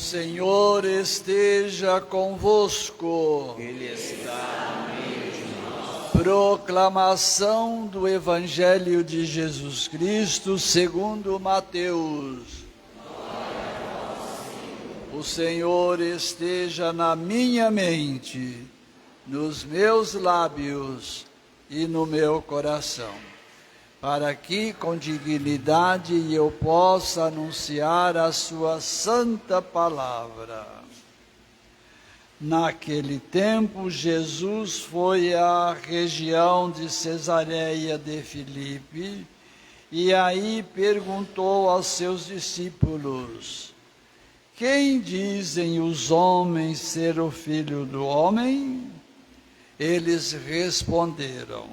Senhor esteja convosco. Ele está no meio de nós. Proclamação do Evangelho de Jesus Cristo segundo Mateus. O Senhor esteja na minha mente, nos meus lábios e no meu coração, para que com dignidade eu possa anunciar a sua santa palavra. Naquele tempo, Jesus foi à região de Cesareia de Filipe e aí perguntou aos seus discípulos: quem dizem os homens ser o Filho do Homem? Eles responderam: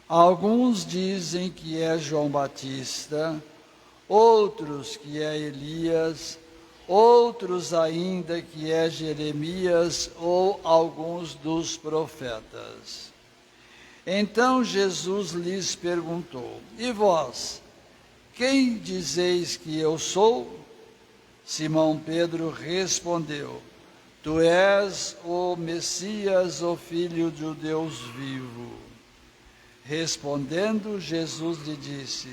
alguns dizem que é João Batista, outros que é Elias, outros ainda que é Jeremias ou alguns dos profetas. Então Jesus lhes perguntou: e vós, quem dizeis que eu sou? Simão Pedro respondeu: tu és o Messias, o Filho do Deus vivo. Respondendo, Jesus lhe disse: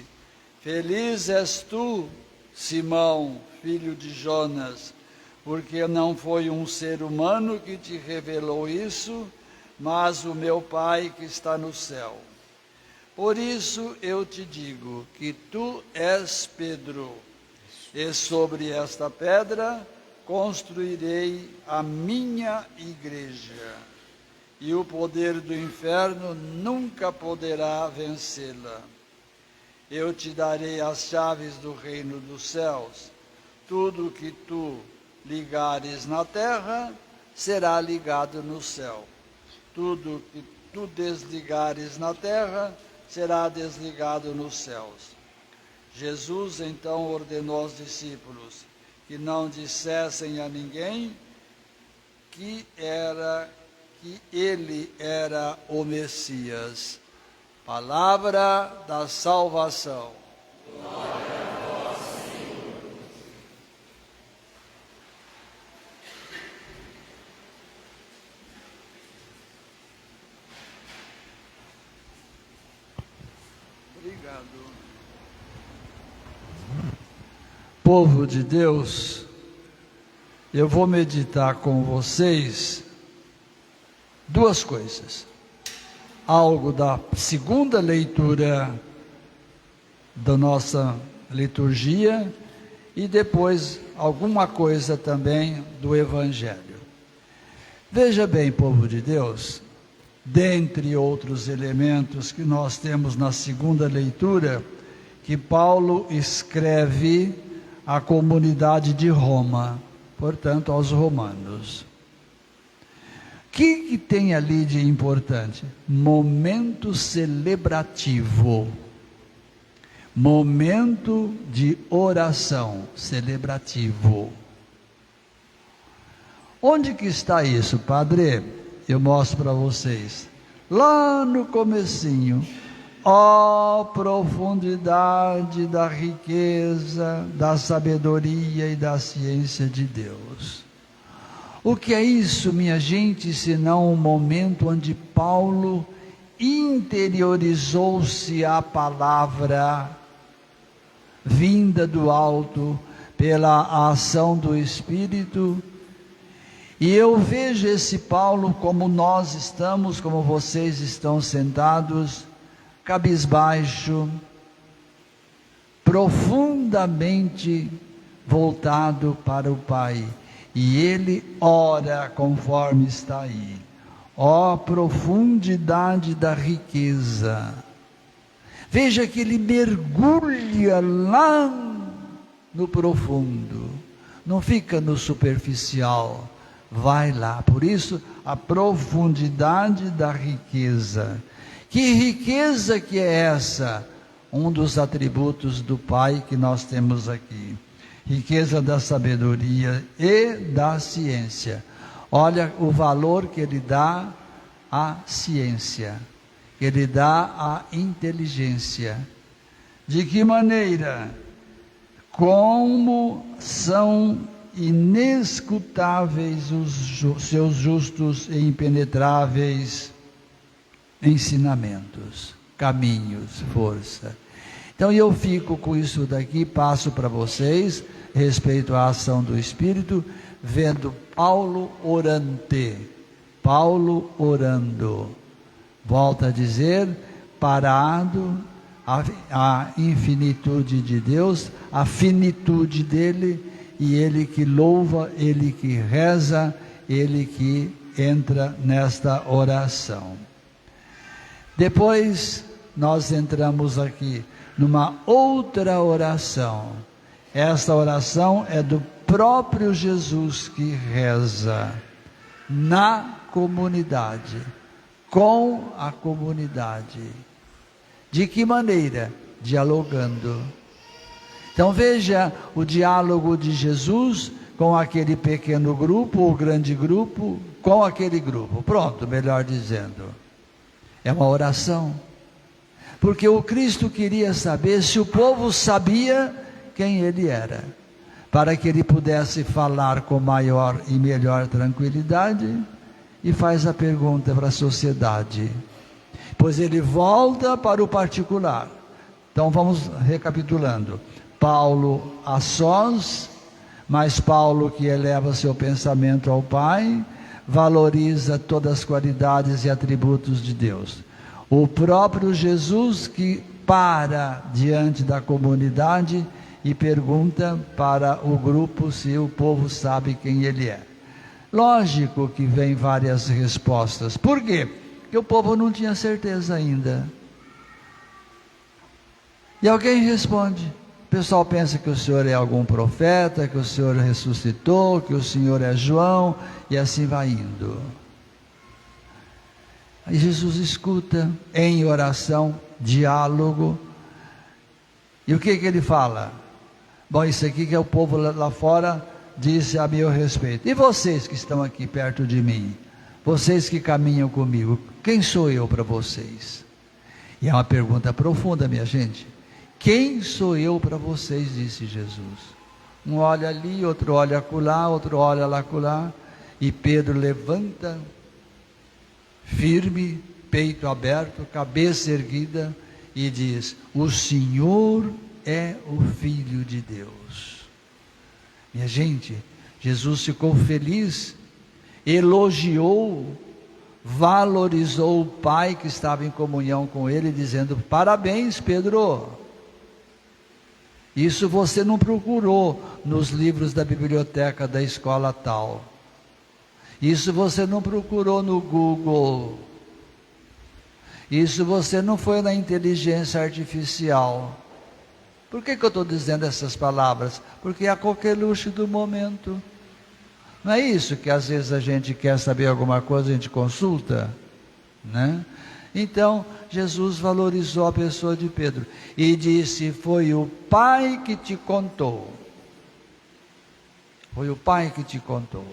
feliz és tu, Simão, filho de Jonas, porque não foi um ser humano que te revelou isso, mas o meu Pai que está no céu. Por isso eu te digo que tu és Pedro, e sobre esta pedra construirei a minha igreja, e o poder do inferno nunca poderá vencê-la. Eu te darei as chaves do reino dos céus. Tudo que tu ligares na terra será ligado no céu. Tudo que tu desligares na terra será desligado nos céus. Jesus então ordenou aos discípulos que não dissessem a ninguém que ele era o Messias. Palavra da salvação. Glória a vós, Senhor. Obrigado. Povo de Deus, eu vou meditar com vocês duas coisas. Algo da segunda leitura da nossa liturgia e depois alguma coisa também do Evangelho. Veja bem, povo de Deus, dentre outros elementos que nós temos na segunda leitura, que Paulo escreve à comunidade de Roma, portanto aos romanos. O que tem ali de importante? Momento celebrativo, momento de oração celebrativo. Onde que está isso, padre? Eu mostro para vocês. Lá no comecinho. Ó profundidade da riqueza, da sabedoria e da ciência de Deus. O que é isso, minha gente, senão um momento onde Paulo interiorizou-se à palavra vinda do alto pela ação do Espírito. E eu vejo esse Paulo como nós estamos, como vocês estão sentados, cabisbaixo, profundamente voltado para o Pai. E ele ora conforme está aí. Ó profundidade da riqueza. Veja que ele mergulha lá no profundo. Não fica no superficial. Vai lá. Por isso, a profundidade da riqueza. Que riqueza que é essa? Um dos atributos do Pai que nós temos aqui. Riqueza da sabedoria e da ciência. Olha o valor que ele dá à ciência, que ele dá à inteligência. De que maneira? Como são inescrutáveis os seus justos e impenetráveis ensinamentos, caminhos, força. Então eu fico com isso daqui, passo para vocês, respeito à ação do Espírito, vendo Paulo orante, Paulo orando. Volto a dizer, parado, a infinitude de Deus, a finitude dele, e ele que louva, ele que reza, ele que entra nesta oração. Depois nós entramos aqui numa outra oração. Esta oração é do próprio Jesus que reza na comunidade, com a comunidade. De que maneira? Dialogando. Então veja o diálogo de Jesus com aquele pequeno grupo, ou grande grupo, com aquele grupo. Pronto, melhor dizendo. É uma oração. Porque o Cristo queria saber se o povo sabia quem ele era, para que ele pudesse falar com maior e melhor tranquilidade, e faz a pergunta para a sociedade. Pois ele volta para o particular. Então vamos recapitulando. Paulo a sós, mas Paulo que eleva seu pensamento ao Pai, valoriza todas as qualidades e atributos de Deus. O próprio Jesus que para diante da comunidade e pergunta para o grupo se o povo sabe quem ele é. Lógico que vem várias respostas. Por quê? Porque o povo não tinha certeza ainda. E alguém responde. O pessoal pensa que o Senhor é algum profeta, que o Senhor ressuscitou, que o Senhor é João, e assim vai indo. Aí Jesus escuta em oração, diálogo. E o que ele fala? Bom, isso aqui que é o povo lá fora disse a meu respeito. E vocês que estão aqui perto de mim? Vocês que caminham comigo, quem sou eu para vocês? E é uma pergunta profunda, minha gente. Quem sou eu para vocês? Disse Jesus. Um olha ali, outro olha acolá, outro olha lá acolá. E Pedro levanta, firme, peito aberto, cabeça erguida, e diz: o Senhor é o Filho de Deus. Minha gente, Jesus ficou feliz, elogiou, valorizou o Pai que estava em comunhão com ele, dizendo: parabéns, Pedro. Isso você não procurou nos livros da biblioteca da escola tal. Isso você não procurou no Google. Isso você não foi na inteligência artificial. Por que eu estou dizendo essas palavras? Porque é a coqueluche do momento. Não é isso que às vezes a gente quer saber alguma coisa, a gente consulta, né? Então, Jesus valorizou a pessoa de Pedro e disse: foi o Pai que te contou. Foi o Pai que te contou.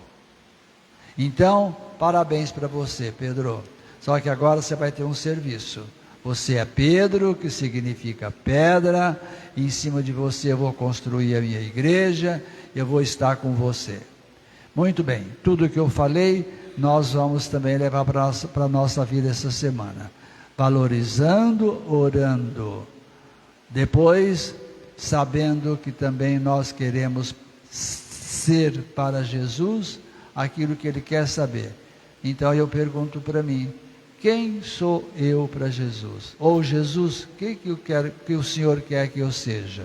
Então, parabéns para você, Pedro. Só que agora você vai ter um serviço. Você é Pedro, que significa pedra. Em cima de você eu vou construir a minha igreja. Eu vou estar com você. Muito bem, tudo que eu falei, nós vamos também levar para a nossa vida essa semana. Valorizando, orando. Depois, sabendo que também nós queremos ser para Jesus aquilo que Ele quer saber. Então eu pergunto para mim: quem sou eu para Jesus? Ou Jesus, o que eu quero, que o Senhor quer que eu seja?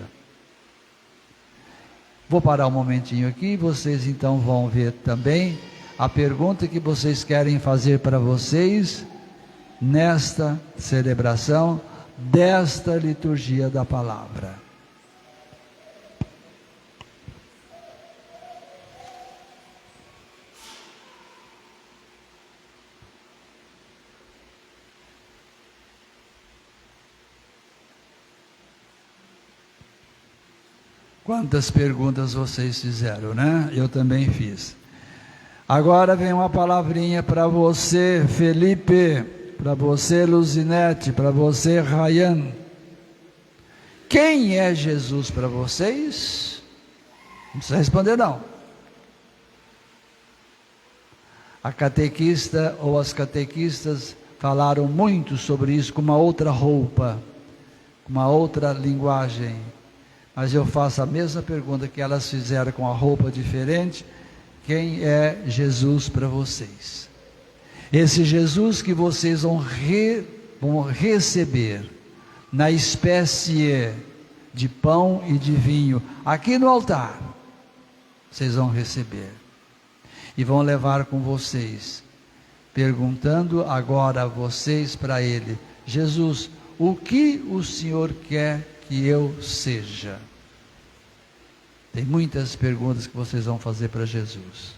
Vou parar um momentinho aqui, vocês então vão ver também a pergunta que vocês querem fazer para vocês nesta celebração desta liturgia da palavra. Quantas perguntas vocês fizeram, né? Eu também fiz. Agora vem uma palavrinha para você, Felipe, para você, Luzinete, para você, Rayan. Quem é Jesus para vocês? Não precisa responder não. A catequista ou as catequistas falaram muito sobre isso com uma outra roupa, com uma outra linguagem. Mas eu faço a mesma pergunta que elas fizeram com a roupa diferente: quem é Jesus para vocês? Esse Jesus que vocês vão receber na espécie de pão e de vinho, aqui no altar, vocês vão receber. E vão levar com vocês, perguntando agora a vocês para Ele: Jesus, o que o Senhor quer que eu seja? Tem muitas perguntas que vocês vão fazer para Jesus.